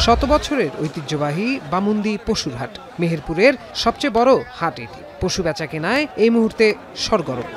শত বছরের ঐতিহ্যবাহী বামুন্দি পশুর হাট মেহেরপুরের সবচেয়ে বড় হাট এটি। পশু বেচা কেনায় এই মুহূর্তে সরগরম।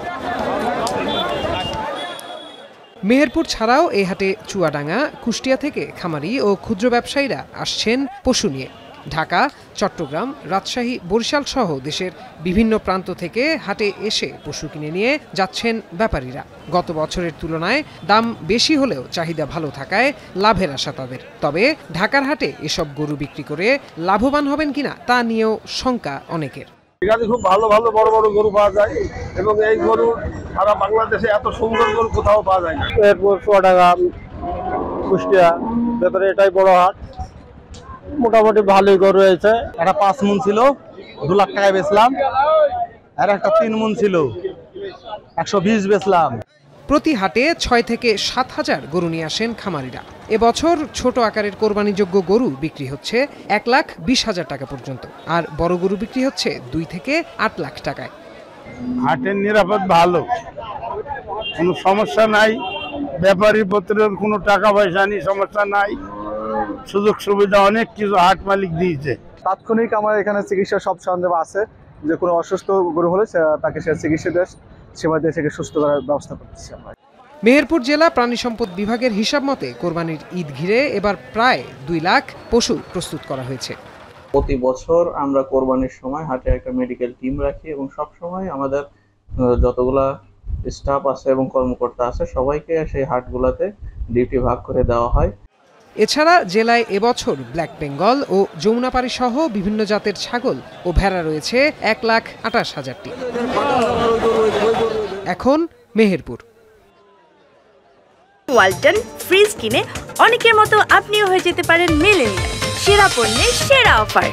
মেহেরপুর ছাড়াও এই হাটে চুয়াডাঙ্গা, কুষ্টিয়া থেকে খামারি ও ক্ষুদ্র ব্যবসায়ীরা আসছেন পশু নিয়ে। ঢাকা, চট্টগ্রাম, রাজশাহী, বরিশাল সহ দেশের বিভিন্ন প্রান্ত থেকে হাটে এসে পশু কিনে নিয়ে যাচ্ছেন ব্যাপারীরা। গত বছরের তুলনায় দাম বেশি হলেও চাহিদা ভালো থাকায় লাভের আশা তাদের। তবে ঢাকার হাটে এসব গরু বিক্রি করে লাভবান হবেন কিনা তা নিয়েও শঙ্কা অনেকের। এখানে খুব ভালো ভালো বড় বড় গরু পাওয়া যায় এবং এই গরু সারা বাংলাদেশে এত সুন্দর গরু কোথাও পাওয়া যায় না। এরপর চুয়াডাঙ্গা, কুষ্টিয়া, ভেতরে এটাই বড় হাট। মোটামুটি ভালোই গরু হয়েছে। একটা 5 মণ ছিল 2 লাখ টাকায় বেচলাম, আর একটা 3 মণ ছিল 120 বেচলাম। প্রতি হাটে 6 থেকে 7 হাজার গরু নিয়ে আসেন খামারিরা। এবছর ছোট আকারের কোরবানিযোগ্য গরু বিক্রি হচ্ছে 1,20,000 টাকা পর্যন্ত, আর বড় গরু বিক্রি হচ্ছে 2 থেকে 8 লাখ টাকায়। হাটের নিরাপদ ভালো, কোনো সমস্যা নাই। ব্যাপারী পত্রের কোনো টাকা পয়সা নেই, সমস্যা নাই, সুযোগ সুবিধা অনেক কিছু হাট মালিক দিয়েছে। তাৎক্ষণিক আমার এখানে চিকিৎসা সব সন্দেহ আছে, যে কোনো অসুস্থ গরু হলে তাকে সে চিকিৎসা দিয়ে সেবা দিয়ে থেকে সুস্থ করার ব্যবস্থা করতেছি আমরা। মেহেরপুর জেলা প্রাণী সম্পদ বিভাগের হিসাব মতে কোরবানির ঈদ ঘিরে এবার প্রায় 2 লাখ পশু প্রস্তুত করা হয়েছে। প্রতি বছর আমরা কোরবানির সময় হাটে একটা মেডিকেল টিম রাখি এবং সব সময় আমাদের যতগুলা স্টাফ আছে এবং কর্মকর্তা আছে সবাইকে সেই হাটগুলোতে ডিউটি ভাগ করে দেওয়া হয়। এছাড়া জেলায় এবছর ব্ল্যাক বেঙ্গল ও যমুনাপাড়ি সহ বিভিন্ন জাতের ছাগল ও ভেড়া রয়েছে 1,28,000টি। এখন মেহেরপুর। ওয়ালটন ফ্রিজ কিনে অনেকের মতো আপনিও হয়ে যেতে পারেন মিলেনিয়াল। সেরা পণ্যের সেরা অফার।